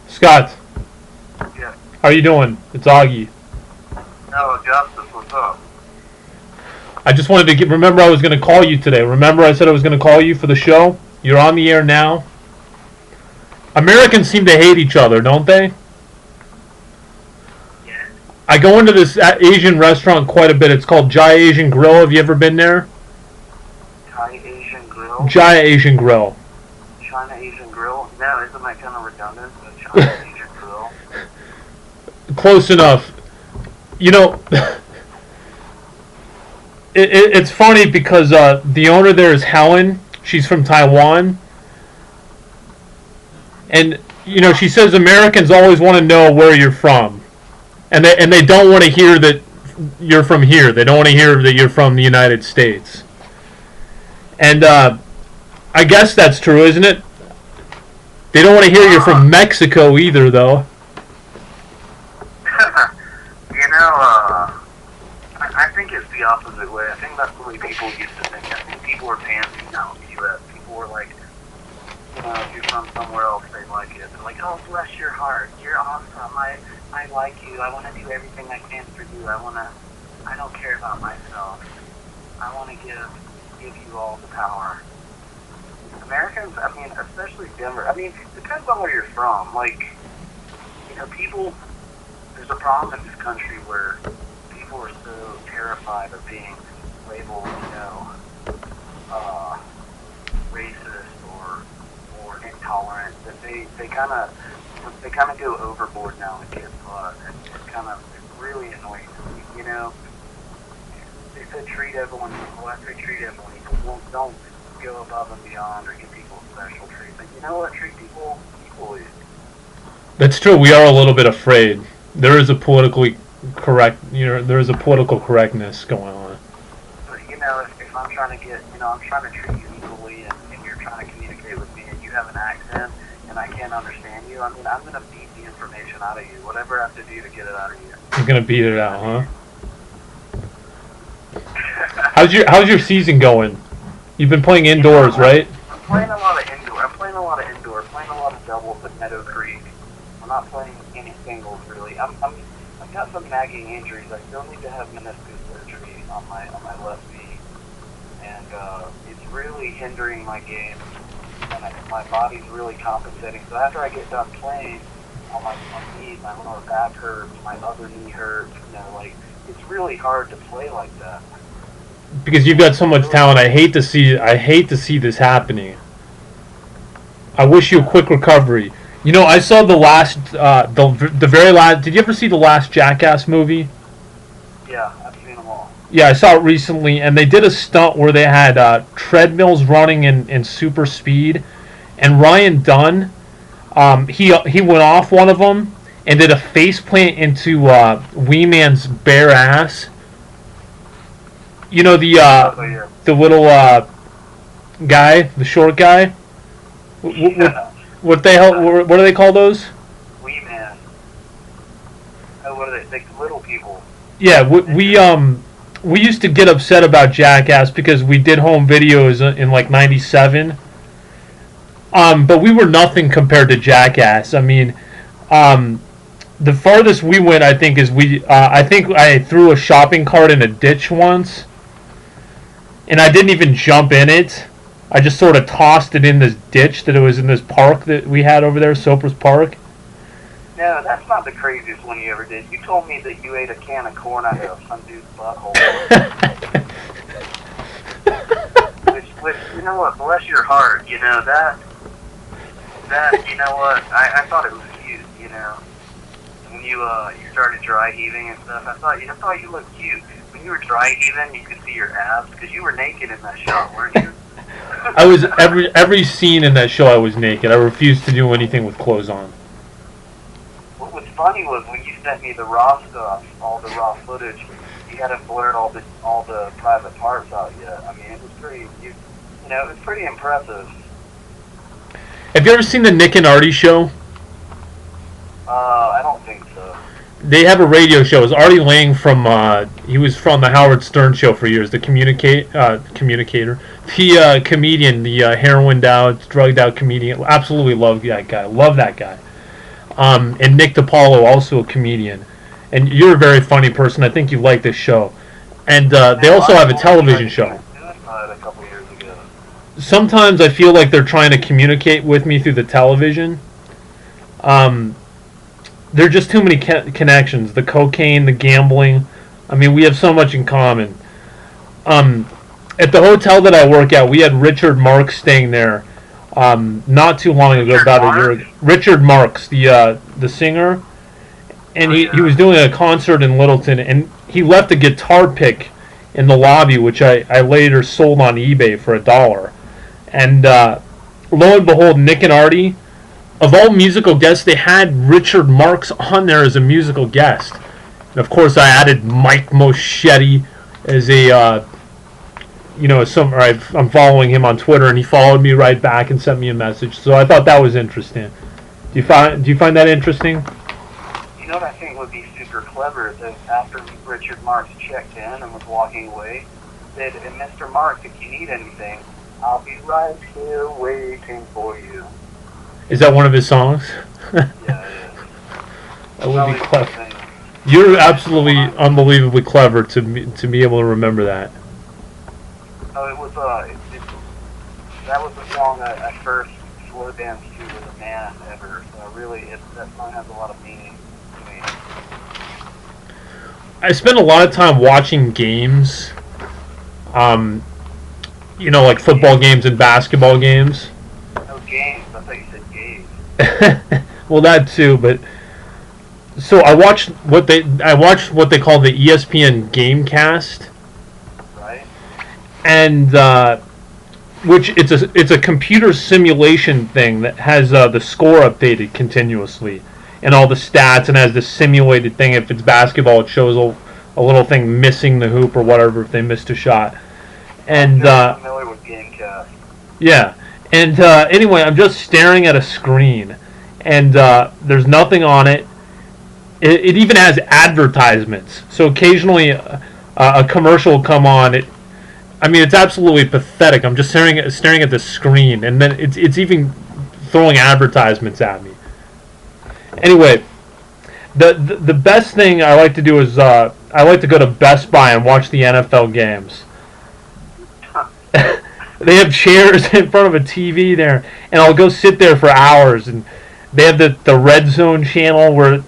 Scott, Yeah. how you doing? It's Augie. No, Justice, what's up? I just wanted to get. Remember, I was going to call you today. Remember, I said I was going to call you for the show. You're on the air now. Americans seem to hate each other, don't they? Yeah. I go into this Asian restaurant quite a bit. It's called Jai Asian Grill. Have you ever been there? Thai Asian Grill? Jai Asian Grill. China Asian Grill? No, isn't that kind of redundant? The China Asian Grill? Close enough. You know, it's funny because the owner there is Helen. She's from Taiwan. And, you know, she says Americans always want to know where you're from. And they don't want to hear that you're from here. They don't want to hear that you're from the United States. And I guess that's true, isn't it? They don't want to hear you're from Mexico either, though. You know, I think it's the opposite way. I think that's the way people used to think. I think people were pantsing out in the U.S. People were like, you know, if you're from somewhere else, they like it. They're like, oh, bless your heart. You're awesome. I like you. I want to do everything I can for you. I don't care about myself. I want to give you all the power. Americans, I mean, especially Denver, I mean, it depends on where you're from. Like, you know, there's a problem in this country where people are so terrified of being labeled, you know, racist or intolerant that they kind of go overboard now and kiss blood. And it's really annoying to me, you know. They said treat everyone equal. I say treat everyone equal. Don't go above and beyond or give people special treatment. You know what? Treat people equally. That's true. We are a little bit afraid. There is a politically correct, there is a political correctness going on. But, you know, if I'm trying to I'm trying to treat you equally and you're trying to communicate with me and you have an accent and I can't understand you, I mean, I'm going to beat the information out of you. Whatever I have to do to get it out of you. You're going to beat it out, huh? How's your season going? You've been playing indoors, right? I'm playing a lot of indoor. Playing a lot of doubles at Meadow Creek. I'm not playing any singles really. I've got some nagging injuries. I still need to have meniscus surgery on my left knee, and it's really hindering my game. And my body's really compensating. So after I get done playing, on my knee, my lower back hurts, my other knee hurts. You know, like it's really hard to play like that. Because you've got so much talent. I hate to see this happening. I wish you a quick recovery. You know, I saw the very last. Did you ever see the last Jackass movie? Yeah, I've seen them all. Yeah, I saw it recently, and they did a stunt where they had treadmills running in super speed, and Ryan Dunn, he went off one of them and did a face plant into Wee Man's bare ass. You know the little guy, the short guy. What do they call those? Wee Man. Oh, what are they? The little people. Yeah, we used to get upset about Jackass because we did home videos in like '97. But we were nothing compared to Jackass. I mean, the farthest we went, I think, is I think I threw a shopping cart in a ditch once, and I didn't even jump in it. I just sort of tossed it in this ditch that it was in this park that we had over there, Sopris Park. No, that's not the craziest one you ever did. You told me that you ate a can of corn out of some dude's butthole. which, you know what, bless your heart, you know, that, you know what, I thought it was cute, you know. When you started dry heaving and stuff, I thought you looked cute. When you were dry heaving, you could see your abs, because you were naked in that shot, weren't you? I was every scene in that show. I was naked. I refused to do anything with clothes on. What was funny was when you sent me the raw stuff, all the raw footage. You hadn't blurred all the private parts out yet. I mean, it was pretty. It was pretty impressive. Have you ever seen the Nick and Artie show? I don't think so. they have a radio show. It's Artie Lang from he was from the Howard Stern show for years. The communicator, the comedian, the heroined out, drugged out comedian. Absolutely love that guy. Love that guy. And Nick DiPaolo, also a comedian. And you're a very funny person. I think you like this show. And they also have a television show. A couple years ago. Sometimes I feel like they're trying to communicate with me through the television. There are just too many connections. The cocaine, the gambling. I mean, we have so much in common. At the hotel that I work at, we had Richard Marx staying there not too long ago, about a year ago. Richard Marx, the singer. And he was doing a concert in Littleton, and he left a guitar pick in the lobby, which I later sold on eBay for $1. And lo and behold, Nick and Artie, of all musical guests, they had Richard Marx on there as a musical guest. And of course, I added Mike Moschetti as a, I'm following him on Twitter, and he followed me right back and sent me a message. So I thought that was interesting. Do you find that interesting? You know what I think would be super clever is that after Richard Marx checked in and was walking away, said, "And Mr. Marx, if you need anything, I'll be right here waiting for you." Is that one of his songs? Yeah, it is. That would be clever. You're absolutely unbelievably clever to be able to remember that. Oh, it was that was the song I first slow danced to with a man ever. So really, that song has a lot of meaning to me. I spend a lot of time watching games. Like football games and basketball games. No games. I thought you said gays. Well, that too, but so I watched what they call the ESPN Gamecast, right? And which it's a computer simulation thing that has the score updated continuously and all the stats, and has this simulated thing. If it's basketball, it shows a little thing missing the hoop or whatever if they missed a shot. And I'm familiar with Gamecast. Yeah. And anyway, I'm just staring at a screen, and there's nothing on it. It even has advertisements. So occasionally a commercial will come on. It's absolutely pathetic. I'm just staring at the screen, and then it's even throwing advertisements at me. Anyway, the best thing I like to do is I like to go to Best Buy and watch the NFL games. They have chairs in front of a TV there, and I'll go sit there for hours. And they have the Red Zone channel where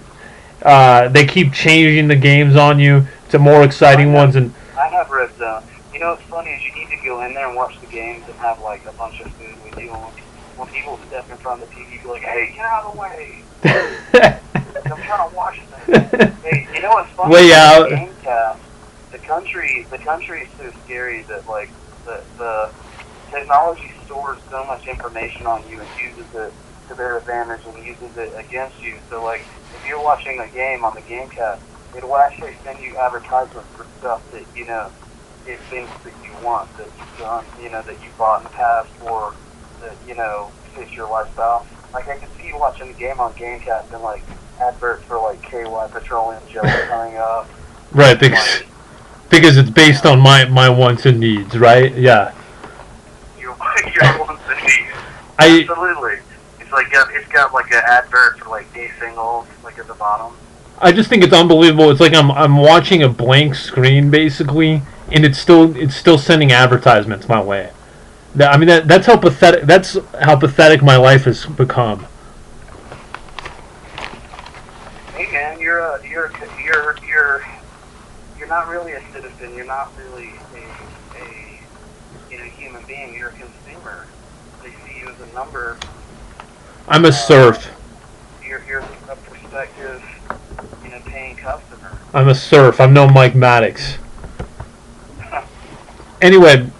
they keep changing the games on you to more exciting ones. And I have Red Zone. You know what's funny is you need to go in there and watch the games and have like a bunch of food with you. When people step in front of the TV, be like, "Hey, get out of the way! I'm trying to watch this." Hey, you know what's funny? Way out. The country is so scary that like the technology stores so much information on you and uses it to their advantage and uses it against you. So like if you're watching a game on the Gamecast, it will actually send you advertisements for stuff that it thinks that you want, that you've done, that you bought in the past, or that fits your lifestyle. Like I can see you watching the game on Gamecast and like adverts for like KY petroleum jelly coming up. Right, because it's based on my wants and needs, right? Yeah. Your wants and needs. Absolutely. It's got like an advert for like gay singles, like at the bottom. I just think it's unbelievable. It's like I'm watching a blank screen basically, and it's still sending advertisements my way. That's how pathetic my life has become. Hey man, you're not really a citizen. You're not really a human being. You're a consumer. They see you as a number. I'm a serf. You're a prospective, paying customer. I'm a serf. I'm no Mike Maddox. Anyway,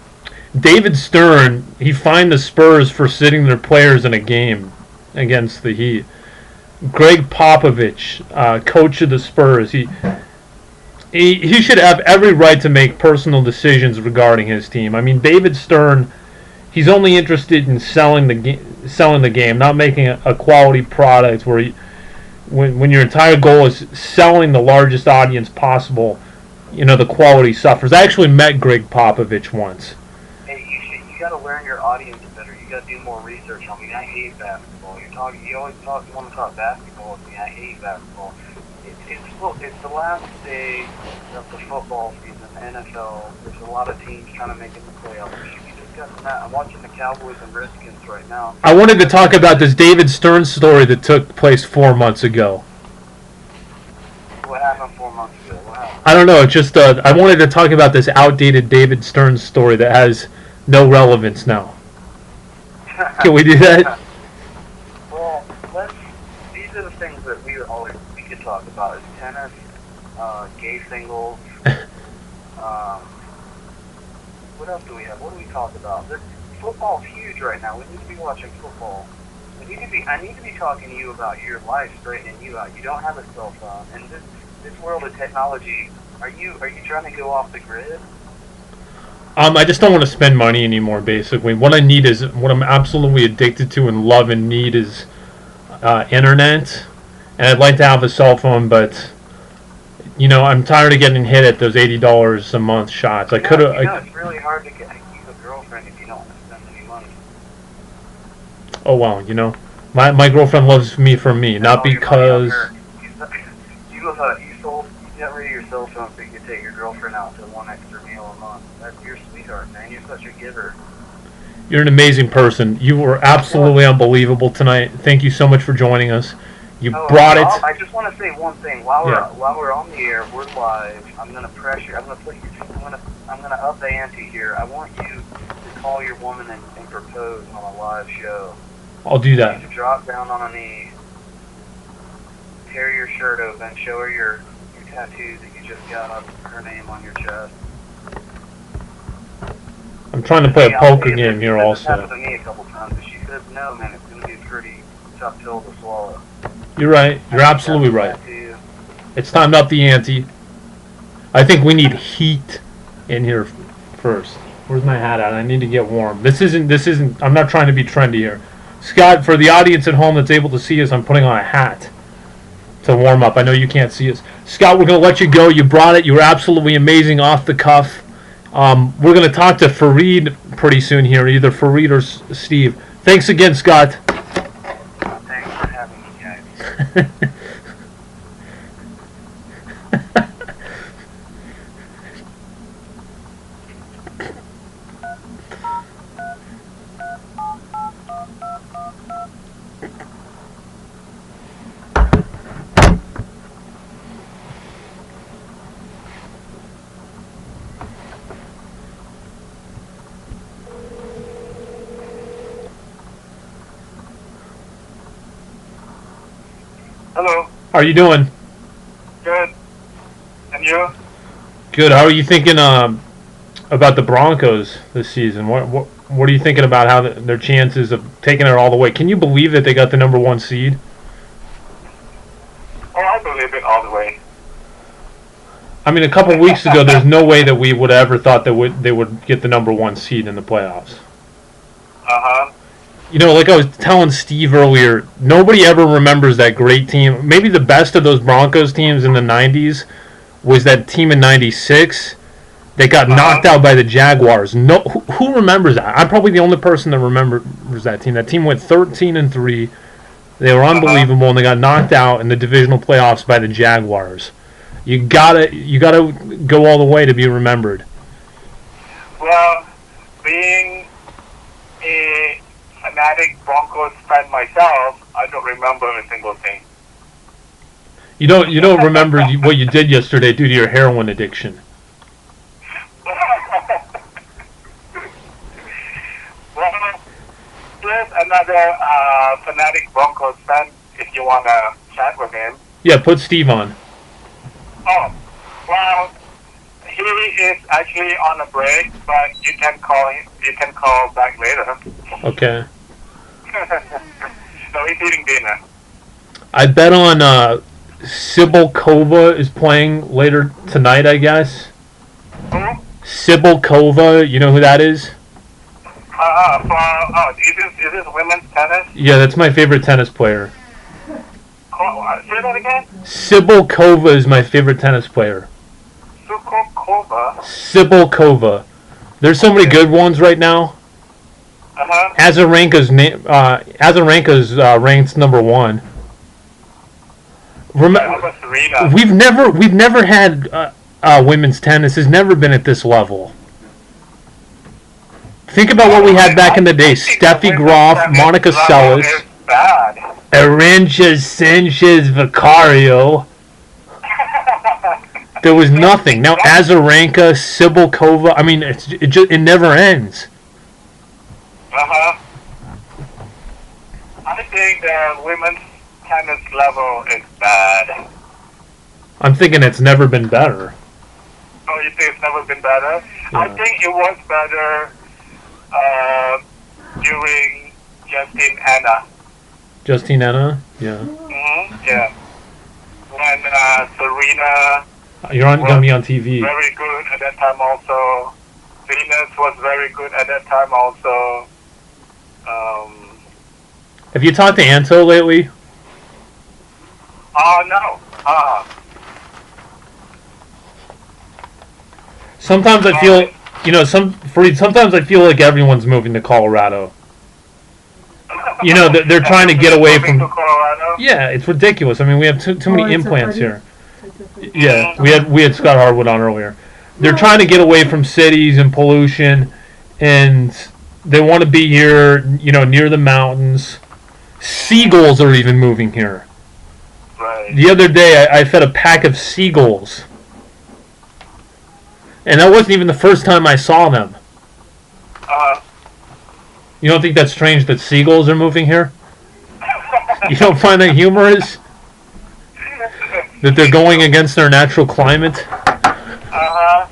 David Stern, he fined the Spurs for sitting their players in a game against the Heat. Greg Popovich, coach of the Spurs, he should have every right to make personal decisions regarding his team. David Stern, he's only interested in selling the game, not making a quality product where when your entire goal is selling the largest audience possible, the quality suffers. I actually met Greg Popovich once. Hey, you got to learn your audience better. You got to do more research on me. I hate basketball. You always want to talk basketball with me. I hate basketball. It's the last day of the football season. NFL. There's a lot of teams trying to make it in the playoffs. We should be discussing that. I'm watching the Cowboys and Redskins right now. I wanted to talk about this David Stern story that took place 4 months ago. What happened 4 months ago? What happened? I don't know. It's just I wanted to talk about this outdated David Stern story that has no relevance now. Can we do that? Well, these are the things that we could talk about: is tennis, gay singles. What else do we have? What do we talk about? Football's huge right now. We need to be watching football. I need to be talking to you about your life, straightening you out. You don't have a cell phone, and this world of technology. Are you trying to go off the grid? I just don't want to spend money anymore. Basically, what I need is what I'm absolutely addicted to and love and need is internet, and I'd like to have a cell phone, but. I'm tired of getting hit at those $80 a month shots. I could have. It's really hard to keep a girlfriend if you don't want to spend any money. Oh well, my girlfriend loves me for me, not because. You got rid of your cell phone so you could take your girlfriend out to one extra meal a month. You're a sweetheart, man. You're such a giver. You're an amazing person. You were absolutely unbelievable tonight. Thank you so much for joining us. You brought it. I just want to say one thing. While we're on the air, we're live. I'm gonna pressure. I'm gonna up the ante here. I want you to call your woman and propose on a live show. I'll do that. You need to drop down on a knee, tear your shirt open, show her your tattoo that you just got up, her name on your chest. I'm trying to play a poker game here also. This happened to me a couple times, but she said, no, man, it's gonna be a pretty tough pill to swallow. You're right. You're absolutely right. It's time to up the ante. I think we need heat in here first. Where's my hat at? I need to get warm. This isn't. I'm not trying to be trendy here. Scott, for the audience at home that's able to see us, I'm putting on a hat to warm up. I know you can't see us. Scott, we're going to let you go. You brought it. You were absolutely amazing off the cuff. We're going to talk to Fareed pretty soon here, either Fareed or Steve. Thanks again, Scott. Hello. How are you doing? Good. And you? Good. How are you thinking about the Broncos this season? What are you thinking about how their chances of taking it all the way? Can you believe that they got the #1 seed? Oh, I believe it all the way. I mean, a couple weeks ago, there's no way that we would have ever thought that they would get the #1 seed in the playoffs. Uh-huh. Like I was telling Steve earlier, nobody ever remembers that great team. Maybe the best of those Broncos teams in the 90s was that team in 96 that got knocked out by the Jaguars. No, who remembers that? I'm probably the only person that remembers that team. That team went 13-3. They were unbelievable, and they got knocked out in the divisional playoffs by the Jaguars. You gotta go all the way to be remembered. Well, being a fanatic Broncos fan myself, I don't remember a single thing. You don't remember what you did yesterday due to your heroin addiction. Well, there's another fanatic Broncos fan if you want to chat with him. Yeah, put Steve on. Oh, well, he is actually on a break, but you can call him. You can call back later. Okay. No, he's eating dinner. I bet on Sybil Kova is playing later tonight, I guess. Who? Sybil Kova, you know who that is? Is this women's tennis? Yeah, that's my favorite tennis player. Say that again? Sybil Kova is my favorite tennis player. Sukokova. Sybil Kova. There's so many good ones right now. Uh-huh. Azarenka's ranked number 1. How about Serena? We've never had women's tennis has never been at this level. Think about what we had back in the day: Steffi Graf, Monica Seles, Arancha Sanchez Vicario. There was nothing. Now Azarenka, Sybil Kova. I mean, it never ends. Uh-huh. I think the women's tennis level is bad. I'm thinking it's never been better. Oh, you think it's never been better? Yeah. I think it was better during Justine Anna? Yeah. Mm-hmm. Yeah. When Serena You're gonna be on TV. very good at that time also. Venus was very good at that time also. Have you talked to Anto lately? No. Sometimes I feel, sometimes I feel like everyone's moving to Colorado. You know, they're trying to get away from. To Colorado? Yeah, it's ridiculous. I mean, we have too many it's implants already- here. Yeah, we had Scott Harwood on earlier. They're trying to get away from cities and pollution, and they want to be here, near the mountains. Seagulls are even moving here. Right. The other day, I fed a pack of seagulls. And that wasn't even the first time I saw them. You don't think that's strange that seagulls are moving here? You don't find that humorous? That they're going against their natural climate? How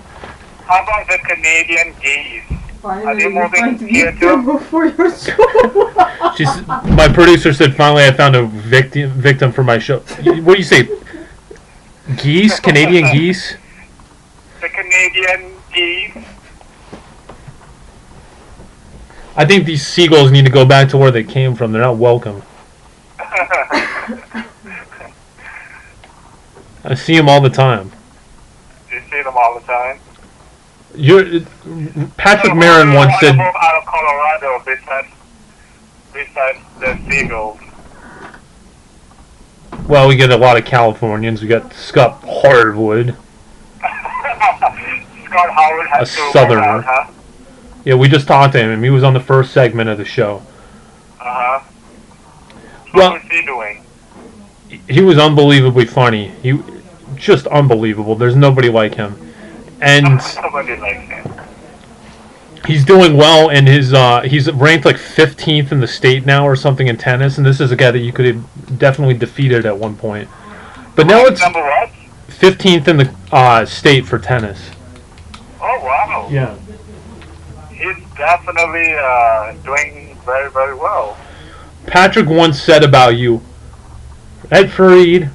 about the Canadian geese? Are Finally, they you're going to moving here get too? before your show. My producer said, finally I found a victim for my show. What do you say? Geese? Canadian geese? The Canadian geese. I think these seagulls need to go back to where they came from. They're not welcome. I see them all the time. You see them all the time. Patrick Marin once said. Move out of Colorado besides the seagulls. Well, we get a lot of Californians. We got Scott Harwood, Scott Howard has a to move southerner. out, huh? Yeah, we just talked to him. He was on the first segment of the show. What was he doing? He was unbelievably funny. He just unbelievable. There's nobody like him, and Somebody likes him. he's doing well. And he's ranked like 15th in the state now or something in tennis. And this is a guy that you could have definitely defeated at one point. But now it's Number what? 15th in the state for tennis. Oh, wow. Yeah. He's definitely doing very, very well. Patrick once said about you, Ed Fareed,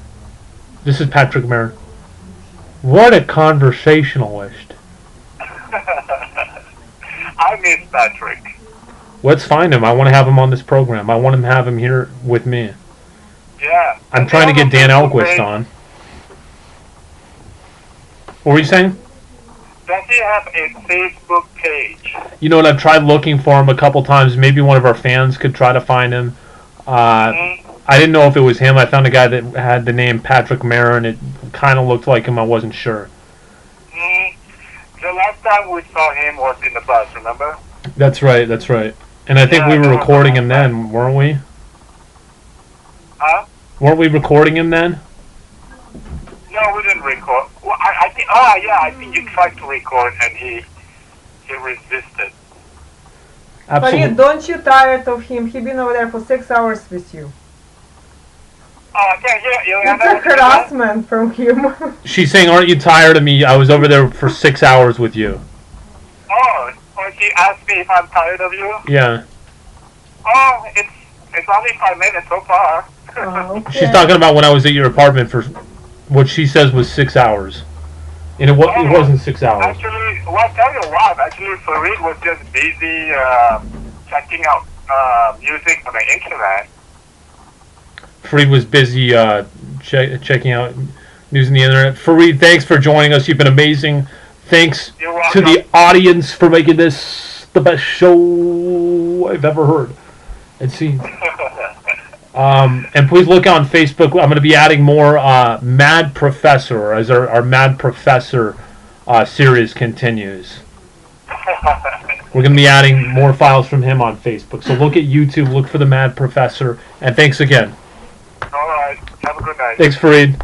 this is Patrick Marin, what a conversationalist. I miss Patrick. Let's find him. I want to have him on this program. I want him to have him here with me. Yeah. I'm trying to get Dan Elquist on. What were you saying? Does he have a Facebook page? You know what? I've tried looking for him a couple times. Maybe one of our fans could try to find him. I didn't know if it was him. I found a guy that had the name Patrick Marin. It kind of looked like him. I wasn't sure. The last time we saw him was in the bus, remember? That's right. That's right. And I think we were recording him then, weren't we? Huh? Weren't we recording him then? No, we didn't record. Well, I think. I think you tried to record and he resisted. Absolutely. Farid, don't you tired of him? He been over there for 6 hours with you. It's a harassment from him. She's saying, aren't you tired of me? I was over there for 6 hours with you. Oh, she asked me if I'm tired of you? Yeah. Oh, it's only 5 minutes so far. Oh, okay. She's talking about when I was at your apartment for what she says was 6 hours. And it wasn't 6 hours. Actually, well, I'll tell you what. Actually, Farid was just busy checking out music on the internet. Fareed was busy checking out news on the internet. Fareed, thanks for joining us. You've been amazing. Thanks You're to welcome. the audience for making this the best show I've ever heard and seen. And please look on Facebook. I'm going to be adding more Mad Professor as our Mad Professor series continues. We're going to be adding more files from him on Facebook. So look at YouTube, look for the Mad Professor, and thanks again. All right. Have a good night. Thanks, Fareed.